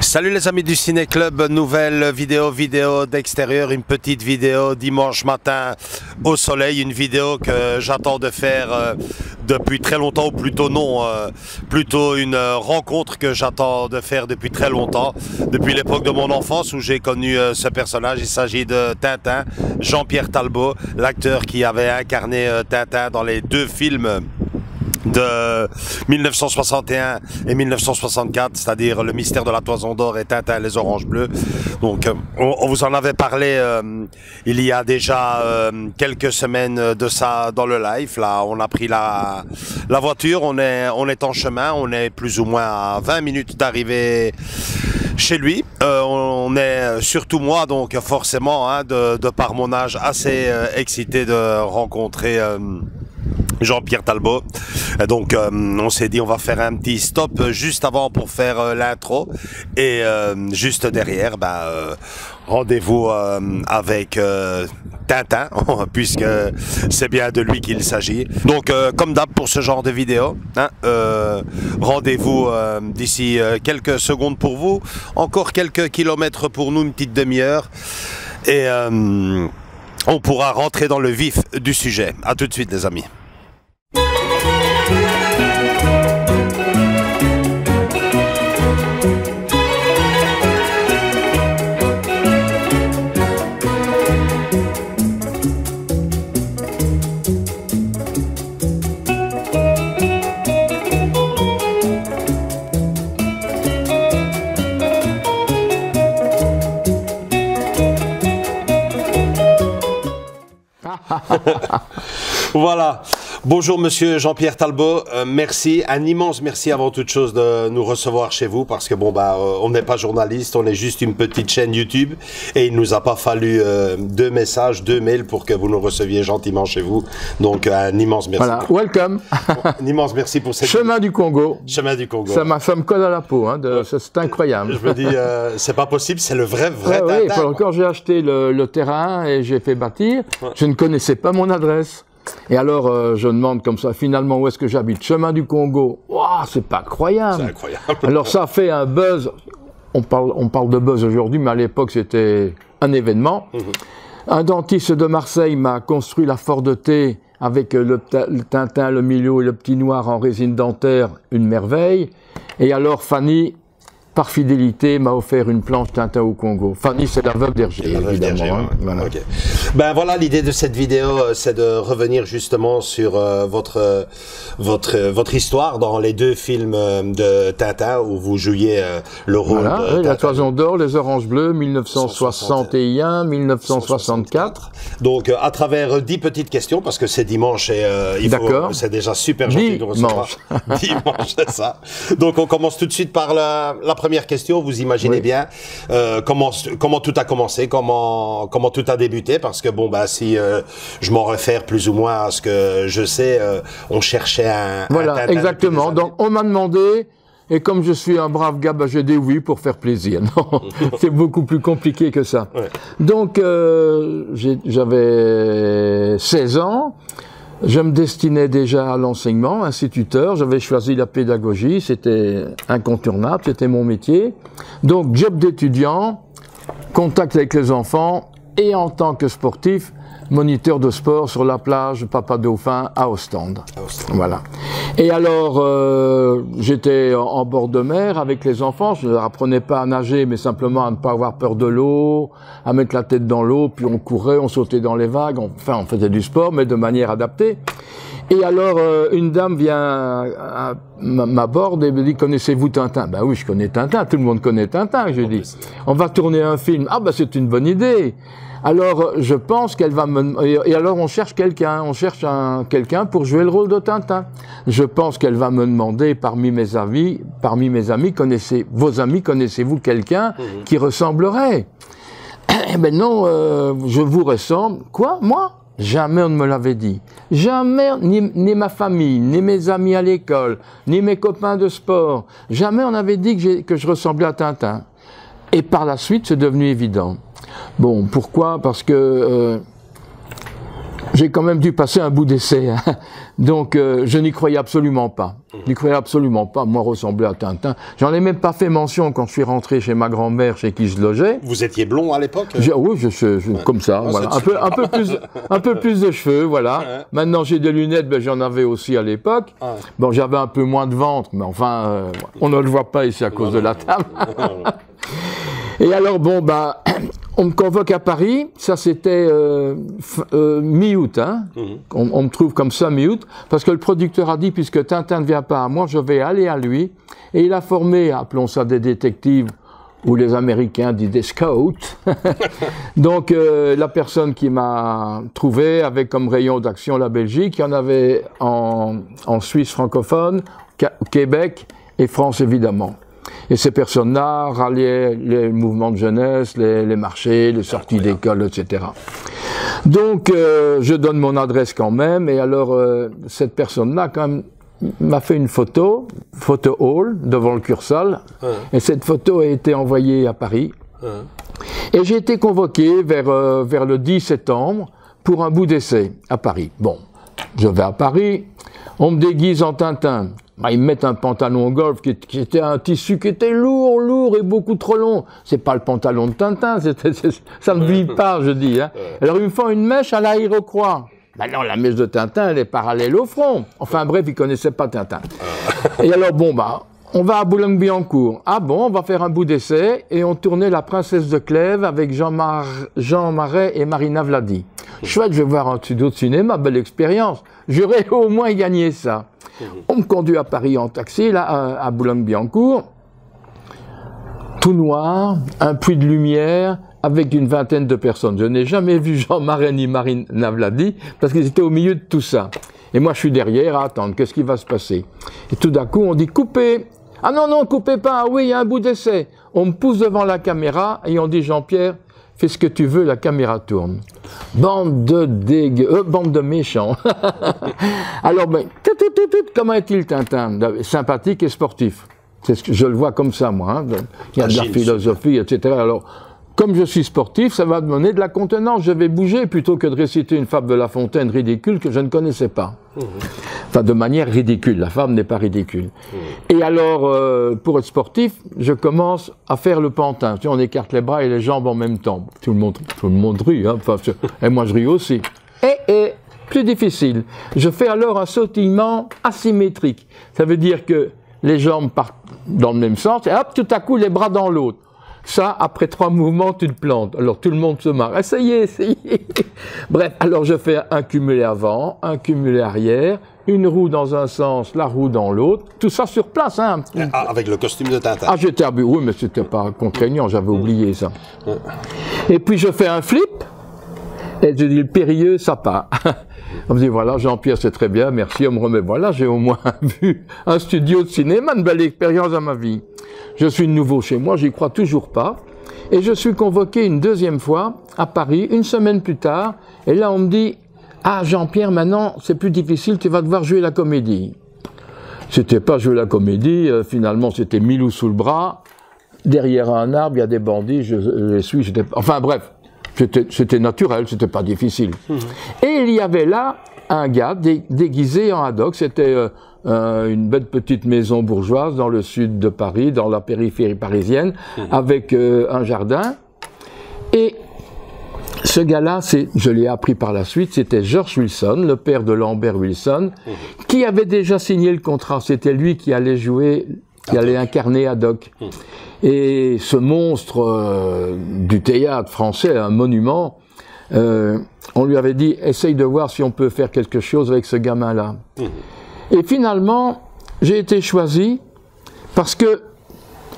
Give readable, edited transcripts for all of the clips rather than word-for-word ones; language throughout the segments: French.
Salut les amis du Ciné Club, nouvelle vidéo d'extérieur, une petite vidéo dimanche matin au soleil, une vidéo que j'attends de faire depuis très longtemps, ou plutôt non, plutôt une rencontre que j'attends de faire depuis très longtemps, depuis l'époque de mon enfance où j'ai connu ce personnage. Il s'agit de Tintin, Jean-Pierre Talbot, l'acteur qui avait incarné Tintin dans les deux films de 1961 et 1964, c'est-à-dire Le Mystère de la Toison d'Or et Tintin et les Oranges Bleues. Donc on vous en avait parlé il y a déjà quelques semaines de ça dans le live. Là on a pris la voiture, on est en chemin, on est plus ou moins à 20 minutes d'arriver chez lui. On est surtout moi, donc forcément hein, de par mon âge assez excité de rencontrer Jean-Pierre Talbot. Donc on s'est dit on va faire un petit stop juste avant pour faire l'intro et juste derrière rendez-vous avec Tintin puisque c'est bien de lui qu'il s'agit. Donc comme d'hab pour ce genre de vidéo hein, rendez-vous d'ici quelques secondes pour vous, encore quelques kilomètres pour nous, une petite demi-heure et on pourra rentrer dans le vif du sujet. À tout de suite les amis. Voilà. Bonjour monsieur Jean-Pierre Talbot, merci, un immense merci avant toute chose de nous recevoir chez vous parce que bon on n'est pas journaliste, on est juste une petite chaîne YouTube et il nous a pas fallu deux mails pour que vous nous receviez gentiment chez vous. Donc un immense merci. Voilà, welcome. Un immense merci pour cette Chemin du Congo. Chemin du Congo. Ça me colle à la peau, hein, c'est incroyable. Je me dis, c'est pas possible, c'est le vrai ouais, Tintin. Oui, quand j'ai acheté le terrain et j'ai fait bâtir, je ne connaissais pas mon adresse. Et alors, je demande comme ça, finalement, où est-ce que j'habite? Chemin du Congo. Waouh, c'est pas croyable. C'est incroyable. Alors, ça fait un buzz. On parle de buzz aujourd'hui, mais à l'époque, c'était un événement. Un dentiste de Marseille m'a construit la Fort de Thé avec le Tintin, le Milou et le Petit Noir en résine dentaire, une merveille. Et alors, Fanny, par fidélité, m'a offert une planche Tintin au Congo. Fanny, c'est la veuve d'Hergé, évidemment. Ouais. Voilà. Okay. Ben voilà, l'idée de cette vidéo, c'est de revenir justement sur votre histoire dans les deux films de Tintin où vous jouiez le rôle de Tintin. La Toison d'Or, les Oranges Bleues, 1961, 1964. Donc à travers 10 petites questions, parce que c'est dimanche et c'est déjà super gentil de recevoir. Dimanche, c'est ça. Donc on commence tout de suite par la première question. Vous imaginez bien comment tout a commencé, comment tout a débuté, parce que bon si je m'en réfère plus ou moins à ce que je sais, on cherchait un Tintin exactement. Donc on m'a demandé. Et comme je suis un brave gars, j'ai dit oui pour faire plaisir. Non, c'est beaucoup plus compliqué que ça. Ouais. Donc, j'avais 16 ans. Je me destinais déjà à l'enseignement, instituteur. J'avais choisi la pédagogie. C'était incontournable. C'était mon métier. Donc, job d'étudiant, contact avec les enfants et en tant que sportif, moniteur de sport sur la plage Papa Dauphin à Ostende. Voilà. Et alors, j'étais en bord de mer avec les enfants. Je ne leur apprenais pas à nager, mais simplement à ne pas avoir peur de l'eau, à mettre la tête dans l'eau, puis on courait, on sautait dans les vagues. Enfin, on faisait du sport, mais de manière adaptée. Et alors, une dame vient à m'aborde et me dit, connaissez-vous Tintin? Ben oui, je connais Tintin, tout le monde connaît Tintin, je dis. On va tourner un film. Ah ben c'est une bonne idée. Alors, je pense qu'elle va me... Et alors, on cherche quelqu'un, quelqu'un pour jouer le rôle de Tintin. Je pense qu'elle va me demander, parmi mes amis, connaissez-vous quelqu'un qui ressemblerait? Eh ben non, je vous ressemble. Quoi, moi? Jamais on ne me l'avait dit. Jamais, ni ma famille, ni mes amis à l'école, ni mes copains de sport. Jamais on avait dit que je ressemblais à Tintin. Et par la suite, c'est devenu évident. Bon, pourquoi? Parce que j'ai quand même dû passer un bout d'essai. Hein. Donc, je n'y croyais absolument pas. Je n'y croyais absolument pas, moi, ressembler à Tintin. J'en ai même pas fait mention quand je suis rentré chez ma grand-mère, chez qui je logeais. Vous étiez blond à l'époque? Oui, comme ça, voilà. Un peu plus de cheveux, voilà. Ouais. Maintenant, j'ai des lunettes, ben, j'en avais aussi à l'époque. Ouais. Bon, j'avais un peu moins de ventre, mais enfin, on ne le voit pas ici à cause de la table. Et alors, bon, bah, on me convoque à Paris, ça c'était mi-août, hein. On me trouve comme ça mi-août, parce que le producteur a dit, puisque Tintin ne vient pas à moi, je vais aller à lui, et il a formé, appelons ça des détectives, ou les Américains disent des scouts. Donc, la personne qui m'a trouvé avait comme rayon d'action la Belgique, il y en avait en Suisse francophone, Québec et France évidemment. Et ces personnes-là ralliaient les mouvements de jeunesse, les marchés, les sorties d'école, etc. Donc, je donne mon adresse quand même, et alors, cette personne-là, quand même, m'a fait une photo hall, devant le Cursal, et cette photo a été envoyée à Paris. Et j'ai été convoqué vers le 10 septembre pour un bout d'essai à Paris. Bon, je vais à Paris, on me déguise en Tintin. Bah, ils me mettent un pantalon golf qui était un tissu qui était lourd et beaucoup trop long. C'est pas le pantalon de Tintin, ça ne vit pas, je dis. Hein. Alors ils me font une mèche à l'aérocroix. Ben non, la mèche de Tintin, elle est parallèle au front. Enfin bref, ils connaissaient pas Tintin. Et alors bon, bah, on va à Boulogne-Billancourt. Ah bon, on va faire un bout d'essai, et on tournait La Princesse de Clèves avec Jean Marais et Marina Vladi. Chouette, je vais voir un studio de cinéma, belle expérience. J'aurais au moins gagné ça. On me conduit à Paris en taxi, là, à Boulogne-Billancourt, tout noir, un puits de lumière, avec une vingtaine de personnes. Je n'ai jamais vu Jean Marais ni Marina Vladi, parce qu'ils étaient au milieu de tout ça. Et moi, je suis derrière à attendre, qu'est-ce qui va se passer? Et tout d'un coup, on dit « Coupez !» Ah non, non, coupez pas, ah oui, il y a un bout d'essai. On me pousse devant la caméra, et on dit « Jean-Pierre, fais ce que tu veux, la caméra tourne. » Bande de méchants. Alors, ben, comment est-il Tintin? Sympathique et sportif. Je le vois comme ça, moi. Hein. Il y a de la philosophie, etc. Alors, comme je suis sportif, ça va me donner de la contenance. Je vais bouger plutôt que de réciter une fable de La Fontaine ridicule que je ne connaissais pas. Enfin, de manière ridicule. La fable n'est pas ridicule. Et alors, pour être sportif, je commence à faire le pantin. Tu sais, on écarte les bras et les jambes en même temps. Tout le monde rit. Hein. Enfin, et moi, je ris aussi. Et plus difficile. Je fais alors un sautillement asymétrique. Ça veut dire que les jambes partent dans le même sens et hop, tout à coup, les bras dans l'autre. Ça, après 3 mouvements, tu le plantes. Alors tout le monde se marre. Essayez. Bref, alors je fais un cumulé avant, un cumulé arrière, une roue dans un sens, la roue dans l'autre. Tout ça sur place. Hein. Avec le costume de Tintin. Ah, j'étais habillé. Oui, mais c'était pas contraignant, j'avais oublié ça. Et puis je fais un flip, et je dis le périlleux, ça part. On me dit, voilà, Jean-Pierre, c'est très bien, merci, on me remet, voilà, j'ai au moins vu un studio de cinéma, une belle expérience dans ma vie. Je suis de nouveau chez moi, j'y crois toujours pas, et je suis convoqué une deuxième fois à Paris, une semaine plus tard, et là on me dit, ah Jean-Pierre, maintenant c'est plus difficile, tu vas devoir jouer la comédie. C'était pas jouer la comédie, finalement c'était Milou sous le bras, derrière un arbre, il y a des bandits, je les suis, enfin bref. C'était naturel, c'était pas difficile. Et il y avait là un gars déguisé en haddock. C'était une belle petite maison bourgeoise dans le sud de Paris, dans la périphérie parisienne, avec un jardin. Et ce gars-là, je l'ai appris par la suite, c'était George Wilson, le père de Lambert Wilson, qui avait déjà signé le contrat. C'était lui qui allait jouer, qui allait incarner Haddock. Et ce monstre du théâtre français, un monument, on lui avait dit, essaye de voir si on peut faire quelque chose avec ce gamin-là. Et finalement, j'ai été choisi parce que,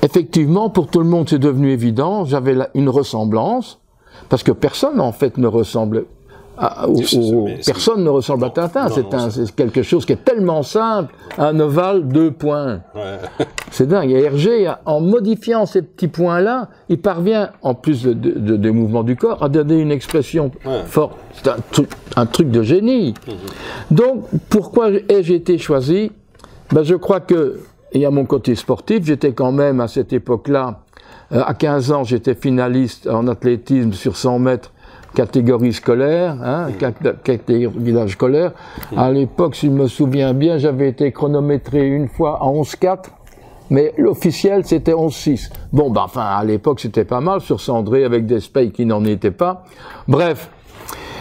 effectivement, pour tout le monde, c'est devenu évident, j'avais une ressemblance. parce que personne en fait ne ressemble personne ne ressemble à Tintin. C'est quelque chose qui est tellement simple, un ovale, 2 points. Ouais. C'est dingue. Et Hergé, en modifiant ces petits points-là, il parvient, en plus des mouvements du corps, à donner une expression forte. C'est un truc de génie. Donc, pourquoi ai-je été choisi? Ben, je crois que, et à mon côté sportif, j'étais quand même à cette époque-là, à 15 ans, j'étais finaliste en athlétisme sur 100 mètres, catégorie scolaire, catégorie scolaire. À l'époque, si je me souviens bien, j'avais été chronométré une fois à 11,4, mais l'officiel c'était 11,6. Bon, ben enfin, à l'époque, c'était pas mal sur Cendré avec des spades qui n'en étaient pas. Bref.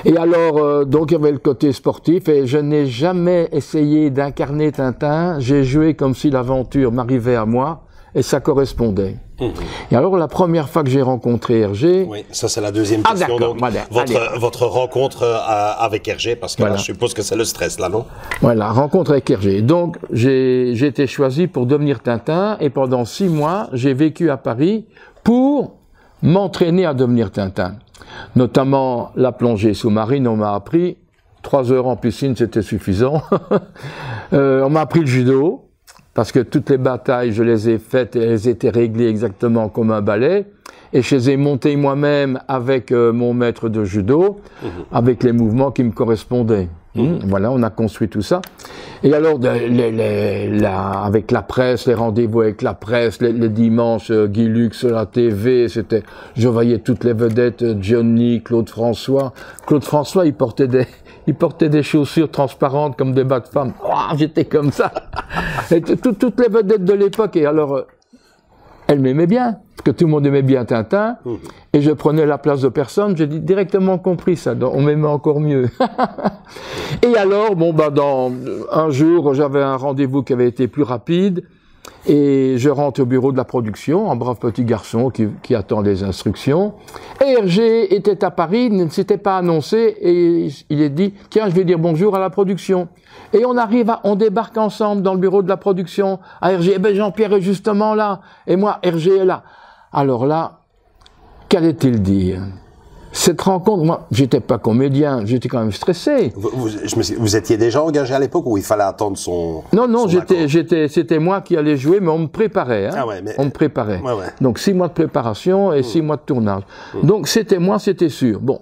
Et alors, donc il y avait le côté sportif, et je n'ai jamais essayé d'incarner Tintin. J'ai joué comme si l'aventure m'arrivait à moi, et ça correspondait. Et alors, la première fois que j'ai rencontré Hergé... Oui, ça c'est la deuxième question. Donc, voilà, votre rencontre avec Hergé, parce que là, je suppose que c'est le stress, là, non? Voilà, rencontre avec Hergé. Donc, j'ai été choisi pour devenir Tintin, et pendant 6 mois, j'ai vécu à Paris pour m'entraîner à devenir Tintin. Notamment la plongée sous-marine, on m'a appris. 3 heures en piscine, c'était suffisant. On m'a appris le judo. Parce que toutes les batailles, je les ai faites et elles étaient réglées exactement comme un ballet. Et je les ai montées moi-même avec mon maître de judo, avec les mouvements qui me correspondaient. Voilà, on a construit tout ça. Et alors, avec la presse, les rendez-vous avec la presse, les dimanches, Guy Lux, la TV, je voyais toutes les vedettes, Johnny, Claude François. Claude François, il portait des chaussures transparentes comme des bas de femme. Oh, j'étais comme ça. Et toutes les vedettes de l'époque. Et alors, elles m'aimaient bien, parce que tout le monde aimait bien Tintin. Et je prenais la place de personne. J'ai directement compris ça. Donc, on m'aimait encore mieux. Et alors, bon, bah, un jour, j'avais un rendez-vous qui avait été plus rapide. Et je rentre au bureau de la production, un brave petit garçon qui attend les instructions. Et Hergé était à Paris, il ne s'était pas annoncé, et il est dit, tiens, je vais dire bonjour à la production. Et on débarque ensemble dans le bureau de la production, à Hergé. Eh ben, Jean-Pierre est justement là, et moi, Hergé est là. Alors là, qu'allait-il dire? Cette rencontre, moi, j'étais pas comédien, j'étais quand même stressé. Vous étiez déjà engagé à l'époque ou il fallait attendre son... Non, c'était moi qui allais jouer, mais on me préparait. Hein. Ah ouais, mais... On me préparait. Ouais, ouais. Donc 6 mois de préparation et 6 mois de tournage. Donc c'était moi, c'était sûr. Bon,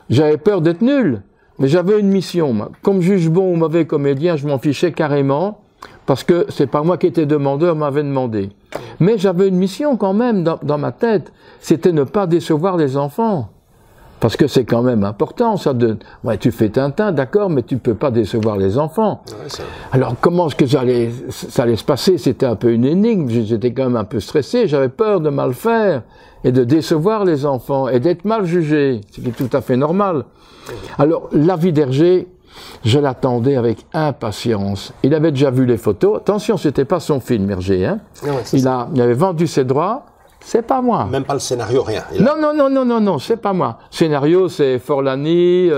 j'avais peur d'être nul, mais j'avais une mission. Moi. Comme juge bon ou mauvais comédien, je m'en fichais carrément, parce que c'est pas moi qui étais demandeur, m'avait demandé. Mais j'avais une mission quand même dans ma tête, c'était ne pas décevoir les enfants. Parce que c'est quand même important, ça, ouais, tu fais Tintin, d'accord, mais tu peux pas décevoir les enfants. Ouais, ça... Alors, comment est-ce que ça allait se passer? C'était un peu une énigme, j'étais quand même un peu stressé, j'avais peur de mal faire, et de décevoir les enfants, et d'être mal jugé, ce qui est tout à fait normal. Alors, la vie d'Hergé, je l'attendais avec impatience. Il avait déjà vu les photos, attention, c'était pas son film, Hergé, hein. Ouais, il avait vendu ses droits. C'est pas moi. Même pas le scénario, rien. Non, c'est pas moi. Scénario, c'est Forlani,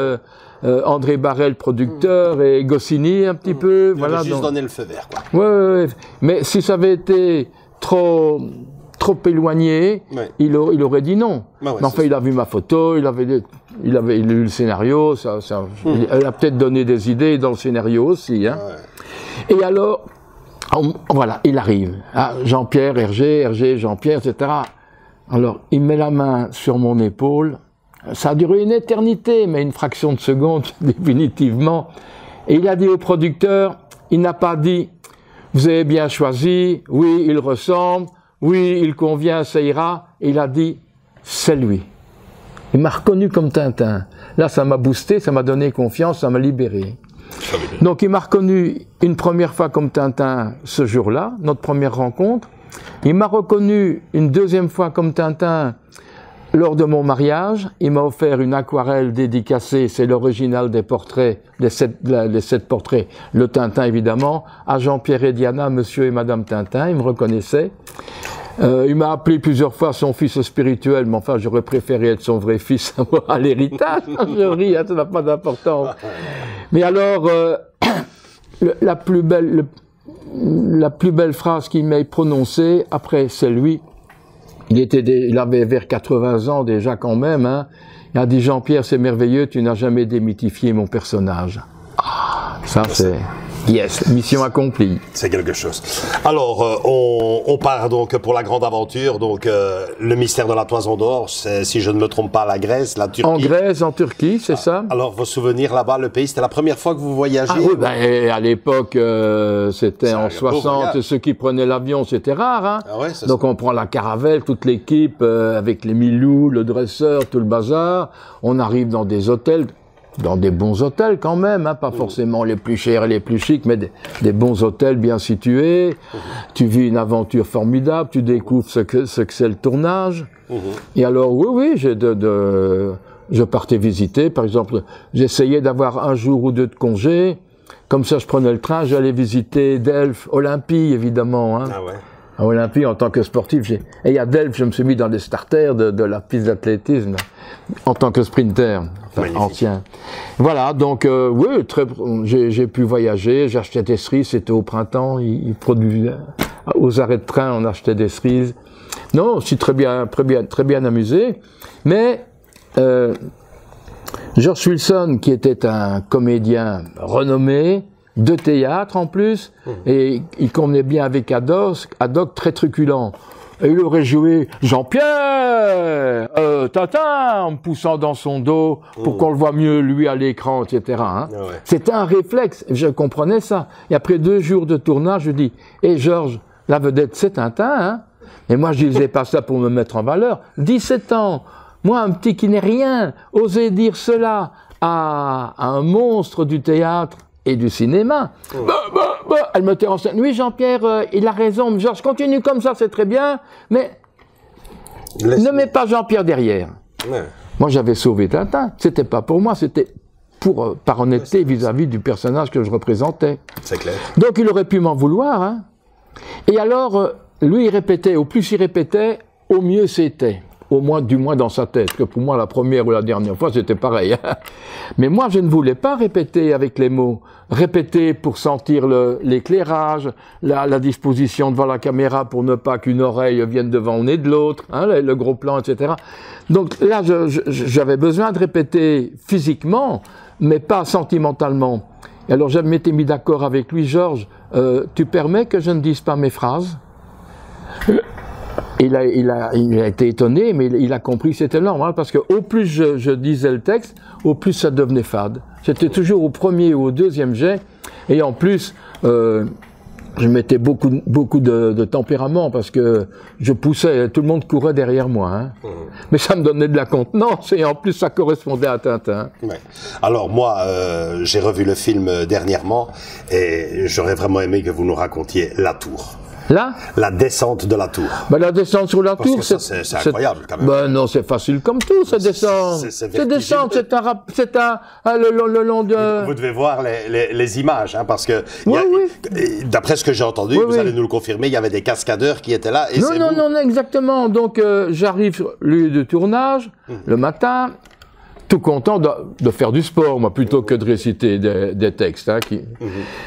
André Barrel, producteur, et Goscinny un petit peu. Il voilà. Juste donc... donné le feu vert, quoi. Ouais. Mais si ça avait été trop éloigné, il aurait dit non. Mais enfin, il a vu ma photo, il a lu le scénario, il a peut-être donné des idées dans le scénario aussi, hein. Ouais. Et alors, voilà, il arrive. Ah, Jean-Pierre, Hergé, Jean-Pierre, etc. Alors, il met la main sur mon épaule. Ça a duré une éternité, mais une fraction de seconde, définitivement. Et il a dit au producteur, il n'a pas dit, vous avez bien choisi, oui, il ressemble, oui, il convient, ça ira. Il a dit, c'est lui. Il m'a reconnu comme Tintin. Là, ça m'a boosté, ça m'a donné confiance, ça m'a libéré. Donc il m'a reconnu une première fois comme Tintin ce jour-là, notre première rencontre. Il m'a reconnu une deuxième fois comme Tintin lors de mon mariage. Il m'a offert une aquarelle dédicacée, c'est l'original des portraits, les 7 portraits, le Tintin évidemment, à Jean-Pierre et Diana, monsieur et madame Tintin, il me reconnaissait. Il m'a appelé plusieurs fois son fils spirituel, mais enfin, j'aurais préféré être son vrai fils à l'héritage. Je ris, hein, ça n'a pas d'importance. Mais alors, la plus belle phrase qu'il m'ait prononcée, après, c'est lui. Il avait vers 80 ans déjà quand même, hein. Il a dit, Jean-Pierre, c'est merveilleux, tu n'as jamais démythifié mon personnage. Ah, ça c'est... Yes, mission accomplie. C'est quelque chose. Alors, on part donc pour la grande aventure. Donc, le mystère de la Toison d'Or, c'est, si je ne me trompe pas, la Grèce, la Turquie. En Grèce, en Turquie, c'est ça. Alors, vos souvenirs là-bas, le pays, c'était la première fois que vous voyagez? Ah oui, ben, à l'époque, c'était en 60, ceux qui prenaient l'avion, c'était rare. Hein. Ah ouais, donc, on prend la caravelle, toute l'équipe, avec les milous, le dresseur, tout le bazar. On arrive dans des hôtels. Dans des bons hôtels quand même, hein, pas forcément les plus chers et les plus chics, mais des bons hôtels bien situés. Tu vis une aventure formidable, tu découvres ce que c'est le tournage. Et alors, oui, je partais visiter. Par exemple, j'essayais d'avoir un jour ou deux de congé. Comme ça, je prenais le train, j'allais visiter Delphes, Olympie, évidemment. Hein. Ah ouais. À Olympie, en tant que sportif, et à Delphes, je me suis mis dans les starters de la piste d'athlétisme, en tant que sprinter, ancien. Voilà, donc, oui, j'ai pu voyager, j'achetais des cerises, c'était au printemps, ils produisaient, aux arrêts de train, on achetait des cerises. Non, je suis très bien amusé, mais, George Wilson, qui était un comédien renommé, de théâtre en plus, et il convenait bien avec Haddock, très truculent. Et il aurait joué Jean-Pierre, Tintin, en me poussant dans son dos pour qu'on le voit mieux lui à l'écran, etc. Hein. Ah ouais. C'était un réflexe, je comprenais ça. Et après 2 jours de tournage, je dis, Georges, la vedette c'est Tintin, hein. Et moi je disais pas ça pour me mettre en valeur. 17 ans, moi un petit qui n'est rien, oser dire cela à un monstre du théâtre et du cinéma. Elle me tient en scène. Oui, Jean-Pierre, il a raison. Georges, continue comme ça, c'est très bien, mais ne mets pas Jean-Pierre derrière. Ouais. Moi, j'avais sauvé Tintin. C'était pas pour moi, c'était par honnêteté vis-à-vis du personnage que je représentais. C'est clair. Donc, il aurait pu m'en vouloir. Hein. Et alors, lui, il répétait. Au plus il répétait, au mieux c'était. Du moins dans sa tête, que pour moi, la première ou la dernière fois, c'était pareil. Hein. Mais moi, je ne voulais pas répéter avec les mots. Répéter pour sentir l'éclairage, la disposition devant la caméra pour ne pas qu'une oreille vienne devant le nez de l'autre, hein, le gros plan, etc. Donc là, j'avais besoin de répéter physiquement, mais pas sentimentalement. Et alors, je m'étais mis d'accord avec lui, Georges, tu permets que je ne dise pas mes phrases ? Il a été étonné, mais il a compris que c'était normal, parce que au plus je disais le texte, au plus ça devenait fade. C'était toujours au premier ou au deuxième jet, et en plus, je mettais beaucoup de tempérament, parce que je poussais, tout le monde courait derrière moi. Hein. Mais ça me donnait de la contenance, et en plus ça correspondait à Tintin. Ouais. Alors moi, j'ai revu le film dernièrement, et j'aurais vraiment aimé que vous nous racontiez La Tour. Là ? La descente de la tour. Ben, la descente sur la tour, c'est incroyable quand même. Ben non, c'est facile comme tout, cette descente. C'est descente, c'est le long de... Vous devez voir les images, hein, parce que d'après ce que j'ai entendu, vous allez nous le confirmer, il y avait des cascadeurs qui étaient là. Et non, exactement. Donc j'arrive sur le lieu de tournage le matin. Tout content de faire du sport, moi, plutôt que de réciter des textes. Hein,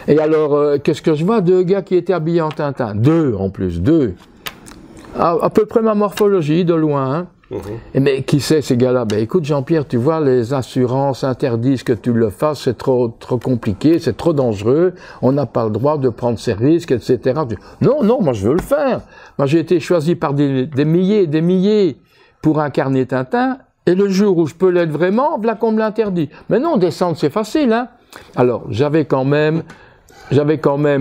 Et alors, qu'est-ce que je vois? 2 gars qui étaient habillés en Tintin. 2, en plus, 2. À peu près ma morphologie, de loin. Hein. Mais qui c'est, ces gars-là? Ben, écoute, Jean-Pierre, tu vois, les assurances interdisent que tu le fasses, c'est trop compliqué, c'est trop dangereux, on n'a pas le droit de prendre ces risques, etc. Non, moi, je veux le faire. Moi, j'ai été choisi par des milliers et des milliers pour incarner Tintin. Et le jour où je peux l'être vraiment, voilà qu'on me l'interdit. Mais non, descendre, c'est facile, hein. Alors, j'avais quand même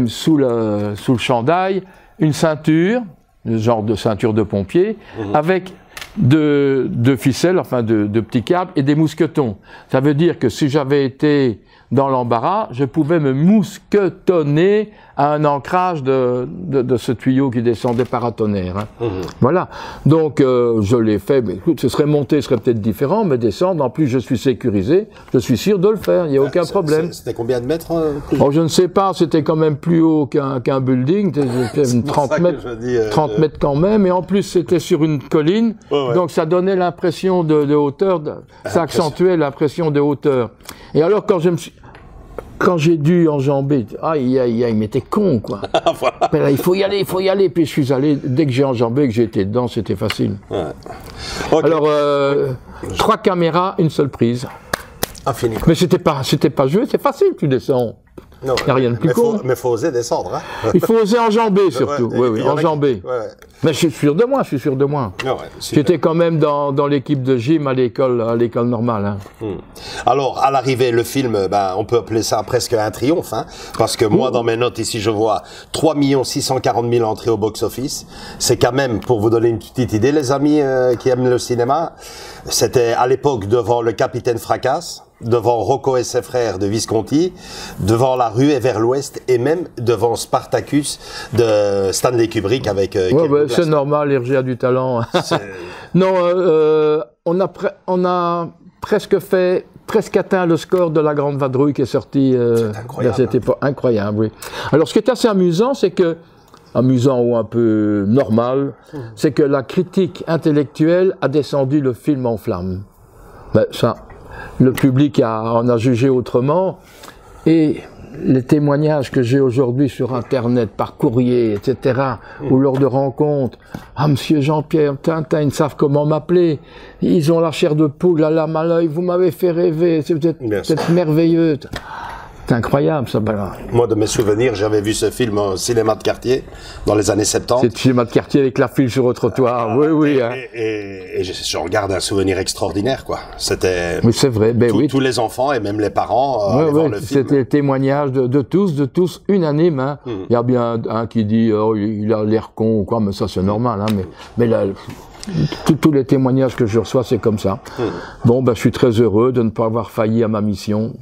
sous le chandail une ceinture, le genre de ceinture de pompier, avec de ficelles, enfin de petits câbles et des mousquetons. Ça veut dire que si j'avais été dans l'embarras, je pouvais me mousquetonner à un ancrage de ce tuyau qui descendait paratonnerre. Hein. Voilà. Donc, je l'ai fait. Mais, écoute, ce serait monter, ce serait peut-être différent, mais descendre, en plus, je suis sécurisé. Je suis sûr de le faire. Il n'y a aucun problème. C'était combien de mètres je ne sais pas. C'était quand même plus haut qu'un building. C'était 30 mètres, 30 mètres quand même. Et en plus, c'était sur une colline. Donc, ça donnait l'impression de hauteur. Ça accentuait l'impression de hauteur. Et alors, quand je me suis... quand j'ai dû enjamber, aïe, aïe, aïe, mais t'es con, quoi. Voilà. Mais là, il faut y aller, il faut y aller. Puis je suis allé, dès que j'ai enjambé, que j'étais dedans, c'était facile. Ouais. Okay. Alors, 3 caméras, une seule prise. Ah, fini. Mais c'était pas joué, c'est facile, tu descends. Non, il n'y a rien de plus con. Mais il faut oser descendre. Hein. Il faut oser enjamber, surtout. Oui, enjamber. Ouais. Mais je suis sûr de moi, je suis sûr de moi. Ah ouais, j'étais quand même dans l'équipe de gym à l'école normale. Hein. Alors, à l'arrivée, le film, on peut appeler ça presque un triomphe, hein, parce que moi, dans mes notes ici, je vois 3 640 000 entrées au box-office. C'est quand même, pour vous donner une petite idée, les amis qui aiment le cinéma, c'était à l'époque devant Le Capitaine Fracasse, devant Rocco et ses frères de Visconti, devant La Ruée vers l'Ouest et même devant Spartacus de Stanley Kubrick avec... c'est normal, l'Hergé a du talent. Non, on a presque atteint le score de La Grande Vadrouille qui est sorti à cette époque. Incroyable, oui. Alors ce qui est assez amusant, c'est que amusant ou un peu normal, c'est que la critique intellectuelle a descendu le film en flammes. Ça, le public en a jugé autrement, et les témoignages que j'ai aujourd'hui sur Internet, par courrier, etc., ou lors de rencontres, « Ah, monsieur Jean-Pierre Tintin, ils savent comment m'appeler, ils ont la chair de poule, la lame à l'œil, vous m'avez fait rêver, vous êtes merveilleux. » C'est incroyable, ça. Moi, de mes souvenirs, j'avais vu ce film au cinéma de quartier, dans les années 70. C'est le cinéma de quartier avec l'affiche sur le trottoir, oui. Hein. Et je regarde un souvenir extraordinaire, quoi. C'était... Oui, c'est vrai. Tous les enfants et même les parents allaient voir le film. C'était le témoignage de tous, unanime. Hein. Il y a bien un qui dit oh, il a l'air con ou quoi, mais ça c'est normal. Hein. Mais là, tous les témoignages que je reçois, c'est comme ça. Bon, je suis très heureux de ne pas avoir failli à ma mission.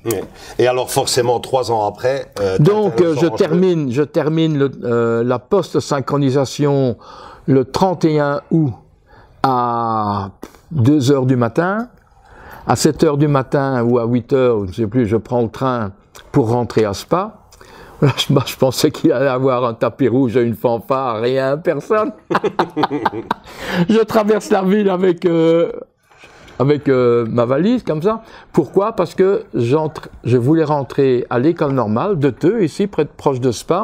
Et alors, forcément, 3 ans après... Donc, je termine la post-synchronisation le 31 août à 2 heures du matin. À 7 heures du matin ou à 8 heures, je ne sais plus, je prends le train pour rentrer à Spa. Je pensais qu'il allait avoir un tapis rouge et une fanfare, rien, personne. Je traverse la ville avec ma valise, comme ça. Pourquoi? Parce que je voulais rentrer à l'école normale de Theux, ici, proche de Spa,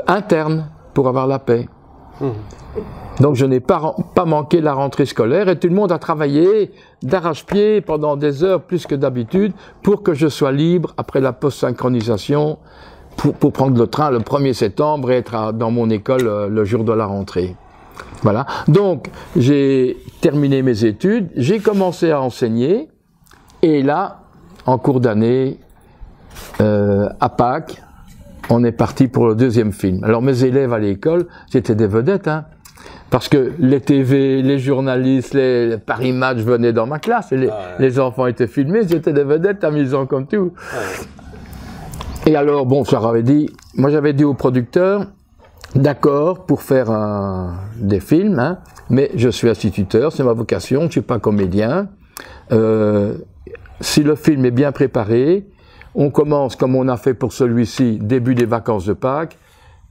interne, pour avoir la paix. Donc je n'ai pas manqué la rentrée scolaire et tout le monde a travaillé d'arrache-pied pendant des heures plus que d'habitude pour que je sois libre après la post-synchronisation pour prendre le train le 1er septembre et être dans mon école le jour de la rentrée. Voilà. Donc j'ai terminé mes études, j'ai commencé à enseigner et là, en cours d'année, à Pâques, on est parti pour le 2e film. Alors mes élèves à l'école, c'était des vedettes, hein. Parce que les TV, les journalistes, les Paris Match venaient dans ma classe, et les enfants étaient filmés, c'était des vedettes amusants comme tout. Et alors, bon, moi j'avais dit au producteur, d'accord, pour faire des films, hein, mais je suis instituteur, c'est ma vocation, je ne suis pas comédien. Si le film est bien préparé, on commence comme on a fait pour celui-ci, début des vacances de Pâques,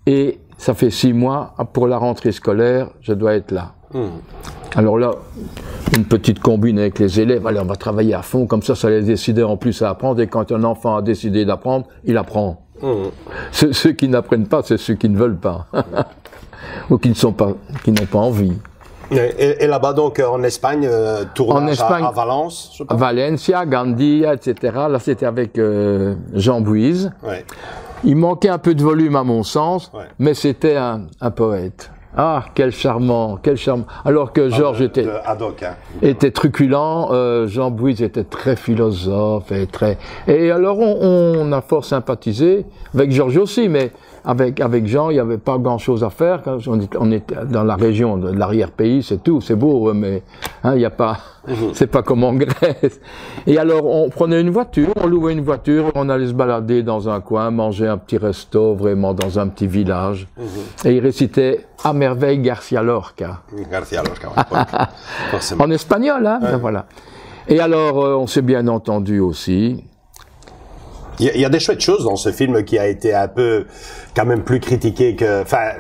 et ça fait 6 mois, pour la rentrée scolaire, je dois être là. Alors là, une petite combine avec les élèves, allez, on va travailler à fond, comme ça les décider en plus à apprendre, et quand un enfant a décidé d'apprendre, il apprend. Ceux qui n'apprennent pas, c'est ceux qui ne veulent pas, ou qui n'ont pas envie. Et là-bas, donc, en Espagne, tournage à Valence, je pense. Valencia, Gandia, etc. Là, c'était avec Jean Bouise. Ouais. Il manquait un peu de volume à mon sens, mais c'était un poète. Ah, quel charmant, quel charmant. Alors que Georges était truculent, Jean Bouise était très philosophe et alors on a fort sympathisé avec Georges aussi, mais avec Jean, il n'y avait pas grand-chose à faire. On était dans la région de l'arrière-pays, c'est tout, c'est beau, mais il n'y a pas, c'est pas comme en Grèce. Et alors, on prenait une voiture, on louait une voiture, on allait se balader dans un coin, manger un petit resto, vraiment dans un petit village. Et il récitait à merveille Garcia Lorca. Garcia Lorca, forcément. En espagnol, hein, voilà. Et alors, on s'est bien entendu aussi. Il y a des chouettes choses dans ce film qui a été un peu, quand même plus critiqué que, enfin,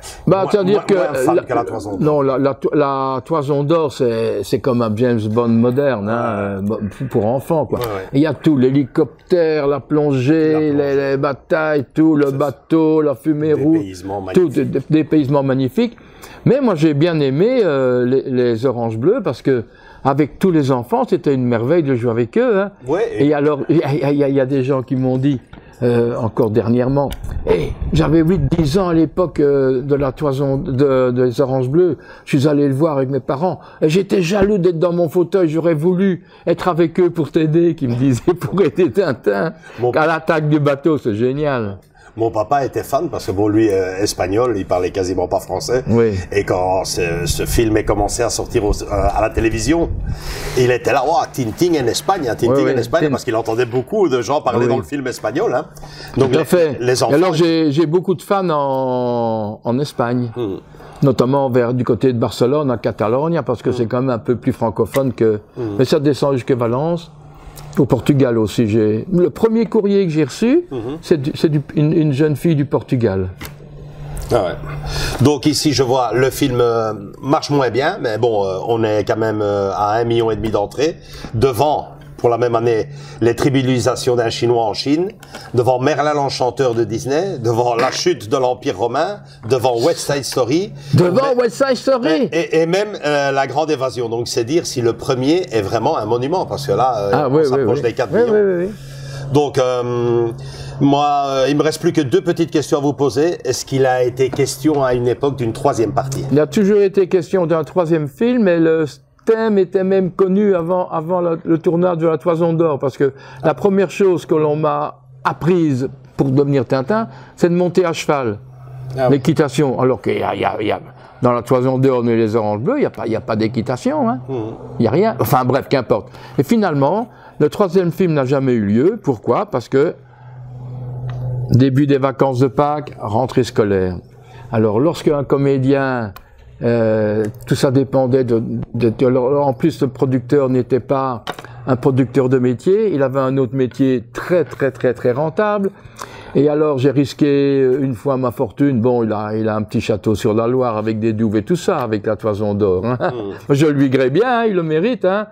c'est-à-dire que la Toison d'Or. Non, la Toison d'Or, c'est comme un James Bond moderne, hein, pour enfants, quoi. Ouais. Il y a tout, l'hélicoptère, la plongée, les batailles, tout, le bateau, la fumée rouge, tout, des dépaysements magnifiques. Mais moi, j'ai bien aimé les Oranges Bleues parce que avec tous les enfants, c'était une merveille de jouer avec eux. Hein. Ouais, et alors, il y a des gens qui m'ont dit, encore dernièrement, hey, j'avais 8-10 ans à l'époque de la Toison des Oranges Bleues, je suis allé le voir avec mes parents, et j'étais jaloux d'être dans mon fauteuil, j'aurais voulu être avec eux pour t'aider, qui me disaient, pour aider Tintin, à l'attaque du bateau, c'est génial. Mon papa était fan parce que bon, lui, espagnol, il parlait quasiment pas français. Oui. Et quand ce film est commencé à sortir à la télévision, il était là, oh, Tintin en Espagne, Tintin en Espagne, parce qu'il entendait beaucoup de gens parler dans le film espagnol. Hein. Donc, tout à fait. Les enfants. Alors, j'ai beaucoup de fans en Espagne. Notamment du côté de Barcelone, en Catalogne, parce que c'est quand même un peu plus francophone que... Mais ça descend jusqu'à Valence. Au Portugal aussi, le premier courrier que j'ai reçu, c'est une jeune fille du Portugal. Ah ouais. Donc ici, je vois, le film marche moins bien, mais bon, on est quand même à 1,5 million d'entrées. Devant, pour la même année, les tribulations d'un Chinois en Chine, devant Merlin l'Enchanteur de Disney, devant la chute de l'Empire romain, devant West Side Story. West Side Story et même la Grande Évasion. Donc c'est dire si le premier est vraiment un monument, parce que là, on s'approche des 4 millions. Donc, moi, il me reste plus que 2 petites questions à vous poser. Est-ce qu'il a été question à une époque d'une 3e partie? Il a toujours été question d'un 3e film, et le thème était même connu avant le tournage de la Toison d'Or, parce que la première chose que l'on m'a apprise pour devenir Tintin, c'est de monter à cheval, l'équitation. Alors qu'il y a dans la Toison d'Or et les Oranges Bleues, il n'y a pas d'équitation, hein. Il n'y a rien. Enfin bref, qu'importe. Et finalement, le 3e film n'a jamais eu lieu. Pourquoi? Parce que début des vacances de Pâques, rentrée scolaire. Alors lorsqu'un comédien tout ça dépendait en plus, le producteur n'était pas un producteur de métier, il avait un autre métier très rentable. Et alors, j'ai risqué une fois ma fortune. Bon, il a un petit château sur la Loire avec des douves et tout ça, avec la Toison d'Or. Hein. Je lui gré bien, hein, il le mérite. Hein.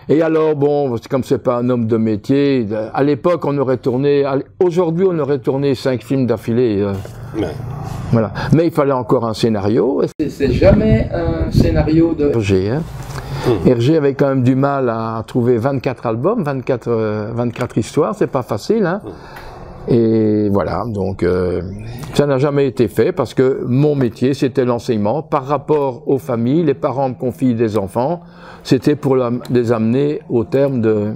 Et alors, bon, comme c'est pas un homme de métier, à l'époque, on aurait tourné, aujourd'hui, on aurait tourné 5 films d'affilée. Voilà. Mais il fallait encore un scénario. C'est jamais un scénario de Hergé. Hein. Hergé avait quand même du mal à trouver 24 albums, 24 histoires, c'est pas facile. Hein. Et voilà, donc ça n'a jamais été fait parce que mon métier, c'était l'enseignement. Par rapport aux familles, les parents me confient des enfants, c'était pour les amener au terme de...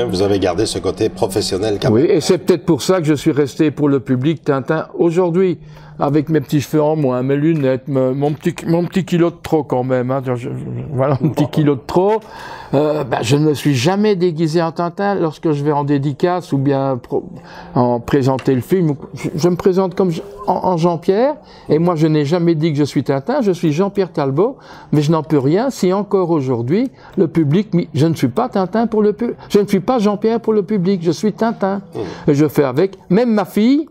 Vous avez gardé ce côté professionnel quand même. Oui, et c'est peut-être pour ça que je suis resté pour le public Tintin aujourd'hui, avec mes petits cheveux en moins, mes lunettes, mon petit kilo de trop quand même. Hein, voilà, un petit kilo de trop. Je ne me suis jamais déguisé en Tintin lorsque je vais en dédicace ou bien en présenter le film. Je me présente comme en Jean-Pierre, et moi je n'ai jamais dit que je suis Tintin, je suis Jean-Pierre Talbot, mais je n'en peux rien si encore aujourd'hui le public, je ne suis pas Tintin pour le public, je ne suis pas Jean-Pierre pour le public, je suis Tintin. Et je fais avec, même ma fille,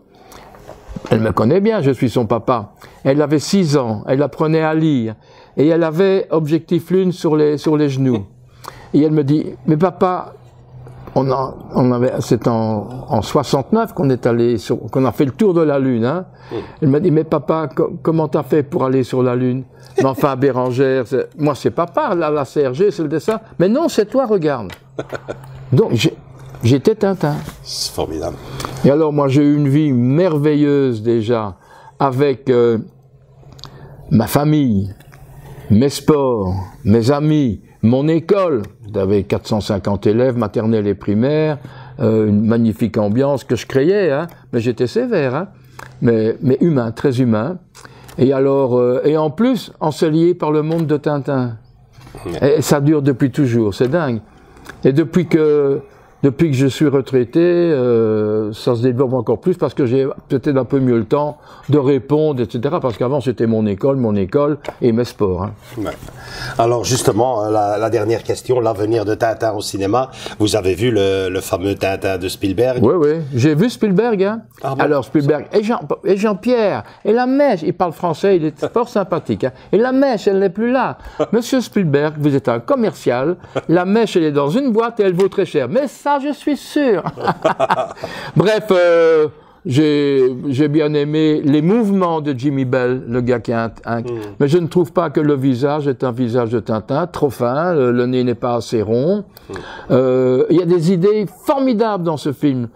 elle me connaît bien, je suis son papa. Elle avait 6 ans, elle apprenait à lire, et elle avait Objectif Lune sur les genoux. Et elle me dit, mais papa, c'est en 69 qu'on est allé qu'on a fait le tour de la Lune, hein. Elle m'a dit, mais papa, comment t'as fait pour aller sur la Lune? Mais enfin, Bérangère, moi c'est papa, la CRG, c'est le dessin. Mais non, c'est toi, regarde. Donc, j'étais Tintin. C'est formidable. Et alors, moi, j'ai eu une vie merveilleuse déjà, avec ma famille, mes sports, mes amis, mon école. J'avais 450 élèves, maternelle et primaire, une magnifique ambiance que je créais, hein, mais j'étais sévère, hein, mais humain, très humain. Et alors, et en plus, enseigné par le monde de Tintin. Et ça dure depuis toujours, c'est dingue. Et depuis que depuis que je suis retraité, ça se développe encore plus parce que j'ai peut-être un peu mieux le temps de répondre, etc. Parce qu'avant, c'était mon école et mes sports. Hein. Ouais. Alors justement, la dernière question, l'avenir de Tintin au cinéma. Vous avez vu le fameux Tintin de Spielberg? Oui, oui. J'ai vu Spielberg. Hein. Ah bon? Alors Spielberg et Jean-Pierre et la mèche, il parle français, il est fort sympathique. Hein. Et la mèche, elle n'est plus là. Monsieur Spielberg, vous êtes un commercial. La mèche, elle est dans une boîte et elle vaut très cher. Mais ça, je suis sûr. Bref, j'ai bien aimé les mouvements de Jimmy Bell, le gars qui a mais je ne trouve pas que le visage est un visage de Tintin, trop fin, le nez n'est pas assez rond. Il y a des idées formidables dans ce film.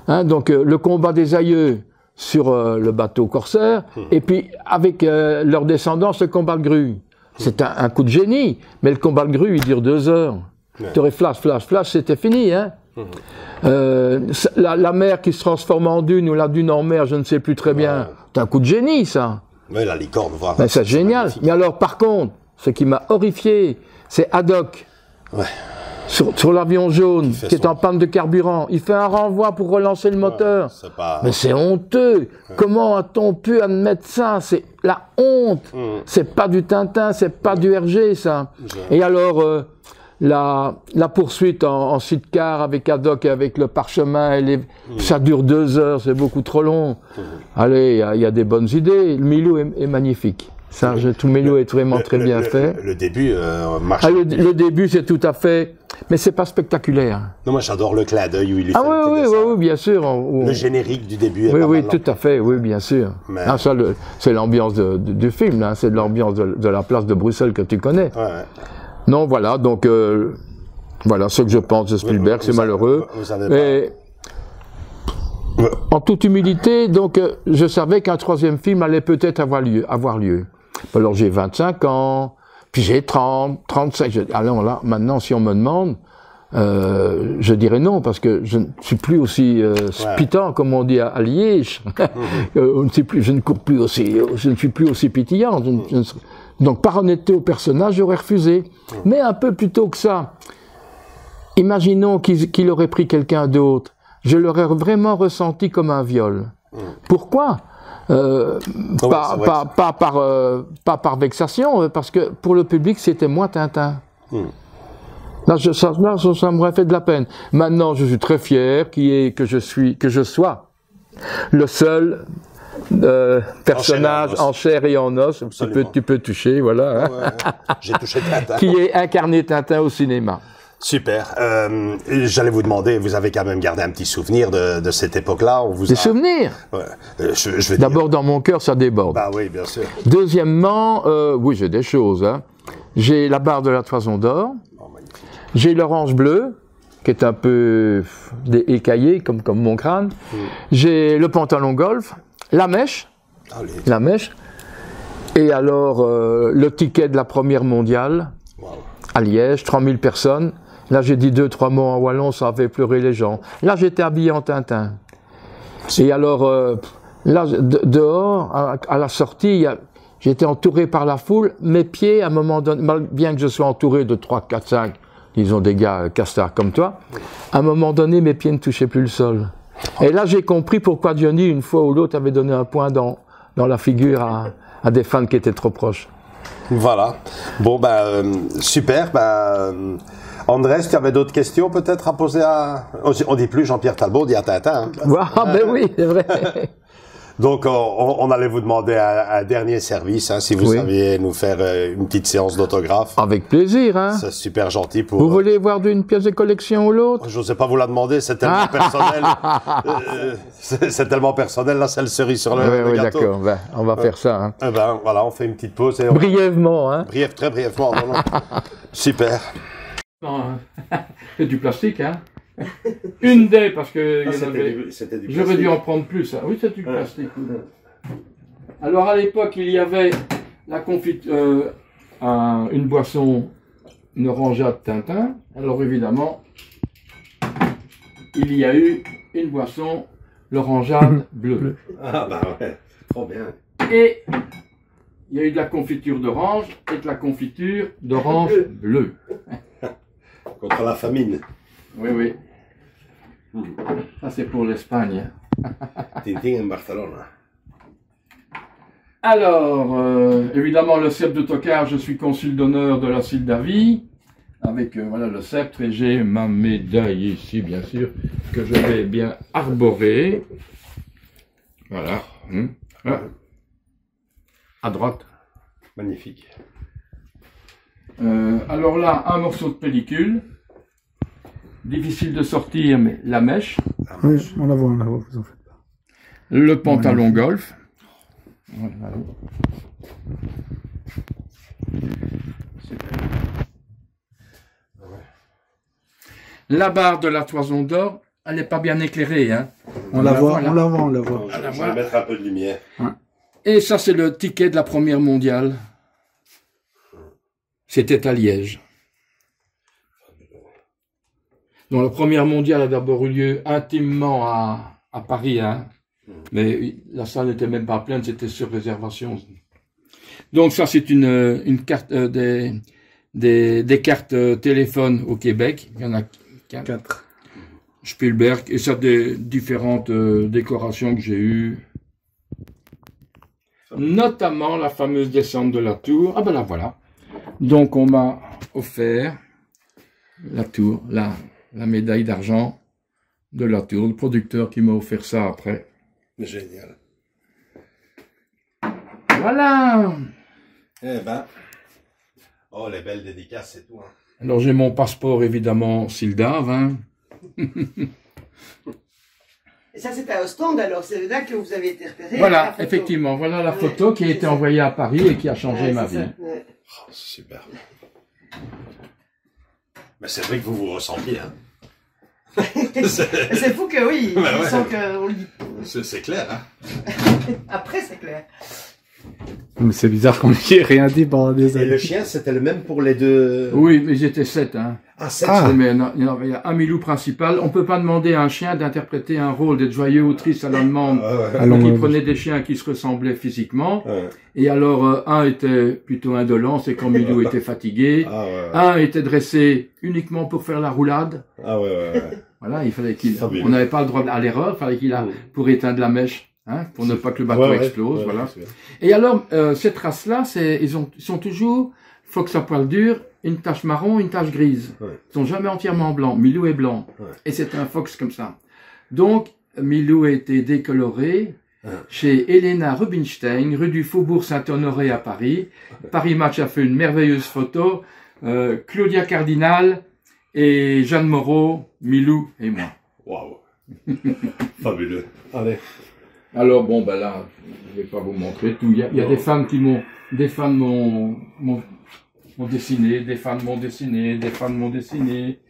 Hein, donc, le combat des aïeux sur le bateau corsaire, et puis avec leurs descendants, le combat de grue. C'est un coup de génie, mais le combat de grue, il dure 2 heures. Tu aurais flash, c'était fini, hein. La mer qui se transforme en dune ou la dune en mer, je ne sais plus très bien. C'est un coup de génie, ça. Oui, la licorne, voilà. Ben, c'est génial. Magnifique. Mais alors, par contre, ce qui m'a horrifié, c'est Haddock. Ouais. Sur l'avion jaune, qui est en panne de carburant. Il fait un renvoi pour relancer le moteur. Mais c'est honteux. Ouais. Comment a-t-on pu admettre ça? C'est la honte. C'est pas du Tintin, c'est pas du Hergé, ça. Et alors... La poursuite en sidecar avec Haddock et avec le parchemin, ça dure 2 heures, c'est beaucoup trop long. Allez, il y a des bonnes idées. Le Milou est magnifique. Ça, tout le Milou est vraiment très bien fait. Le début marche. Le début, c'est tout à fait... Mais c'est pas spectaculaire. Non, moi j'adore le clin d'œil où il est fait. Oui, bien sûr. Le générique du début est Oui, tout à fait, oui, bien sûr. Mais... Ah, ça, c'est l'ambiance du film, hein, c'est l'ambiance de la place de Bruxelles que tu connais. Ouais. Non, voilà, donc, voilà ce que je pense de Spielberg, c'est malheureux. Mais, en toute humilité, donc, je savais qu'un 3e film allait peut-être avoir lieu. Alors, j'ai 25 ans, puis j'ai 30, 35. Alors là, maintenant, si on me demande, je dirais non, parce que je ne suis plus aussi spitant, comme on dit à Liège. Je ne cours plus aussi, je ne suis plus aussi pétillant. Donc, par honnêteté au personnage, j'aurais refusé. Mais un peu plus tôt que ça, imaginons qu'il aurait pris quelqu'un d'autre. Je l'aurais vraiment ressenti comme un viol. Pourquoi? Pas par vexation, parce que pour le public, c'était moi Tintin. Là, ça m'aurait fait de la peine. Maintenant, je suis très fier que je sois le seul personnage en chair et en os. Tu peux toucher, voilà. Hein. Ouais. J'ai touché Tintin. Qui est incarné Tintin au cinéma. Super. J'allais vous demander, vous avez quand même gardé un petit souvenir de cette époque-là. Des souvenirs. Ouais. D'abord, dans mon cœur, ça déborde. Bah oui, bien sûr. Deuxièmement, oui, j'ai des choses. Hein. J'ai la barre de la Toison d'Or. Oh, magnifique. J'ai l'orange bleu, qui est un peu écaillé, comme mon crâne. J'ai le pantalon golf. La mèche. La mèche. Et alors, le ticket de la Première mondiale. Wow. À Liège, 3000 personnes. Là, j'ai dit 2-3 mots en wallon, ça a fait pleurer les gens. Là, j'étais habillé en Tintin. Et alors, là, dehors, à la sortie, j'étais entouré par la foule. Mes pieds, à un moment donné, bien que je sois entouré de 3, 4, 5, disons des gars castards comme toi, à un moment donné, mes pieds ne touchaient plus le sol. Et là, j'ai compris pourquoi Johnny, une fois ou l'autre, avait donné un point dans la figure à des fans qui étaient trop proches. Voilà. Bon, super. Andrés, tu avais d'autres questions peut-être à poser à... On dit plus Jean-Pierre Talbot, on dit à Tintin. Hein. Ah ben oui, c'est vrai. Donc, on allait vous demander un dernier service, hein, si vous saviez nous faire une petite séance d'autographe. Avec plaisir, hein. C'est super gentil pour... Vous voulez voir une pièce de collection ou l'autre? Je n'osais pas vous la demander, c'est tellement personnel. C'est tellement personnel, là, c'est le cerise sur le gâteau. Oui, d'accord, on va faire ça. Hein. Voilà, on fait une petite pause. Et brièvement, hein. Très brièvement, non. Super. C'est du plastique, hein. Une dé, parce que j'aurais dû en prendre plus. Hein. Oui, c'est du plastique. Alors à l'époque, il y avait la confiture, une boisson, une orangeade Tintin. Alors évidemment, il y a eu une boisson, l'orangeade bleue. Ah bah ouais, trop bien. Et il y a eu de la confiture d'orange et de la confiture d'orange bleue. Contre la famine. Oui. Ça, c'est pour l'Espagne. Tintin en Barcelone. Alors, évidemment, le sceptre d'autocar, je suis consul d'honneur de la Sildavie, avec voilà le sceptre, et j'ai ma médaille ici, bien sûr, que je vais bien arborer. Voilà. Voilà. À droite. Magnifique. Alors là, un morceau de pellicule. Difficile de sortir, mais la mèche. Oui, on la voit, vous en faites pas. Le pantalon golf. Voilà. La barre de la toison d'or, elle n'est pas bien éclairée. Hein. On la voit, là. on la voit, on la voit. Je vais mettre un peu de lumière. Et ça, c'est le ticket de la Première mondiale. C'était à Liège. Donc la Première mondiale a d'abord eu lieu intimement à Paris, hein. Mais la salle n'était même pas pleine, c'était sur réservation. Donc ça, c'est une carte des cartes téléphone au Québec. Il y en a 4. Spielberg, et ça des différentes décorations que j'ai eues. Notamment la fameuse descente de la tour. Ah ben là, voilà. Donc on m'a offert la tour, la médaille d'argent de la tour. Le producteur qui m'a offert ça après. Génial. Voilà. Eh ben. Oh, les belles dédicaces et tout. Hein. Alors j'ai mon passeport évidemment Sildave. Hein. Et ça, c'était à Ostende, alors c'est là que vous avez été repéré. Voilà, effectivement, voilà la photo qui a été envoyée à Paris et qui a changé ma vie. Ouais. Oh, c'est super. Mais c'est vrai que vous vous ressentiez. Hein. C'est fou que oui, Bah ouais. sans qu'on lit. C'est clair. Hein. Après, c'est clair. Mais c'est bizarre qu'on n'y ait rien dit pendant des Et années. le chien, c'était le même pour les deux. Oui, mais j'étais 7. Hein. Ah, 7. Mais il y a un milou principal. On peut pas demander à un chien d'interpréter un rôle, d'être joyeux ou triste à la demande. Alors, Donc, il prenait des chiens qui se ressemblaient physiquement. Et alors, un était plutôt indolent, c'est quand Milou était fatigué. Un était dressé uniquement pour faire la roulade. Voilà, il fallait qu'il... On n'avait pas le droit à l'erreur, il fallait qu'il a pour éteindre la mèche. Hein, pour ne pas que le bateau explose, voilà. Et alors, cette race-là, ils sont toujours, fox à poil dur, une tache marron, une tache grise. Ils sont jamais entièrement blancs. Milou est blanc. Et c'est un fox comme ça. Donc, Milou a été décoloré chez Elena Rubinstein, rue du Faubourg Saint-Honoré à Paris. Paris Match a fait une merveilleuse photo. Claudia Cardinal et Jeanne Moreau, Milou et moi. Waouh. Fabuleux. Allez. Alors bon, ben là, je vais pas vous montrer tout. Il y a des femmes qui m'ont dessiné, des fans m'ont dessiné, des fans m'ont dessiné.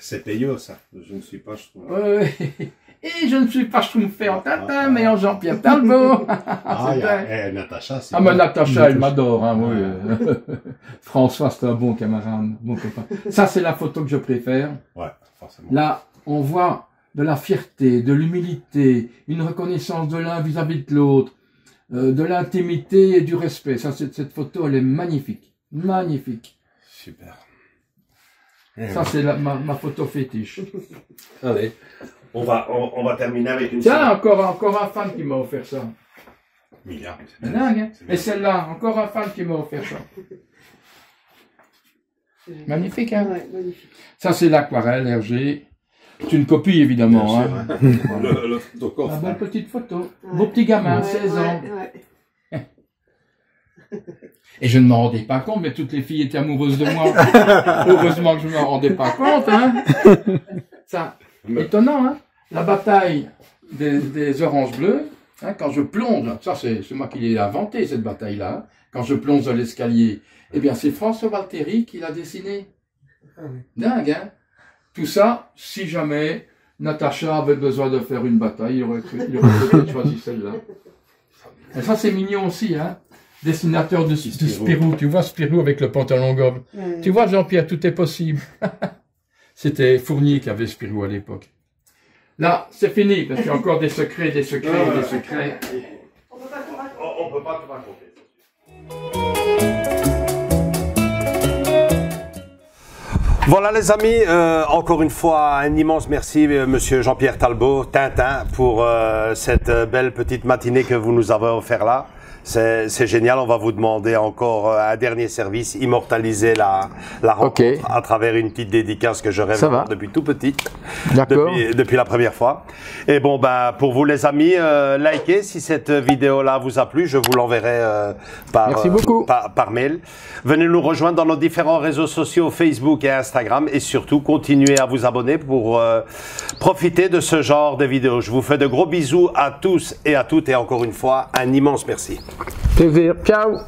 C'est payant ça. Je ne suis pas Et je ne suis pas Schtroumpfé en Tintin, mais en Jean-Pierre Talbot. Natacha, c'est. Ah, mais Natacha, elle m'adore, hein, oui. François, c'est un bon camarade, bon copain. Ça, c'est la photo que je préfère. Ouais, forcément. Là, on voit de la fierté, de l'humilité, une reconnaissance de l'un vis-à-vis de l'autre, de l'intimité et du respect. Ça, cette photo, elle est magnifique. Magnifique. Super. Ça, c'est ma photo fétiche. Allez. On va terminer avec une... Tiens, encore un fan qui m'a offert ça. Milliard. C'est dingue, hein? Et celle-là, encore un fan qui m'a offert ça. Magnifique, hein? Ouais, magnifique. Ça, c'est l'aquarelle Hergé. C'est une copie, évidemment. Bien sûr, hein. Voilà. Le coffre. La belle petite photo. Beau petit gamin, 16 ans. Ouais. Et je ne m'en rendais pas compte, mais toutes les filles étaient amoureuses de moi. Heureusement que je ne m'en rendais pas compte, hein. Ça, étonnant, hein. La bataille des oranges bleues, hein, quand je plonge, ça c'est moi qui l'ai inventé, cette bataille-là, hein, quand je plonge dans l'escalier, eh bien c'est François Valtéry qui l'a dessiné. Dingue, hein. Tout ça, si jamais Natacha avait besoin de faire une bataille, il aurait peut-être choisi celle-là. Et ça c'est mignon aussi, hein. Dessinateur de Spirou. Tu vois Spirou avec le pantalon gomme. Tu vois Jean-Pierre, tout est possible. C'était Fournier qui avait Spirou à l'époque. Là, c'est fini, parce qu'il y a encore des secrets, des secrets, des secrets. On peut pas tout raconter. On peut pas tout raconter. Voilà les amis, encore une fois un immense merci monsieur Jean-Pierre Talbot, Tintin, pour cette belle petite matinée que vous nous avez offert là. C'est génial, on va vous demander encore un dernier service, immortaliser la rencontre à travers une petite dédicace que je rêve depuis tout petit, depuis la première fois. Et bon, ben, pour vous les amis, likez si cette vidéo-là vous a plu, je vous l'enverrai par mail. Venez nous rejoindre dans nos différents réseaux sociaux, Facebook et Instagram, et surtout continuez à vous abonner pour profiter de ce genre de vidéos. Je vous fais de gros bisous à tous et à toutes, et encore une fois, un immense merci. Plaisir. Ciao.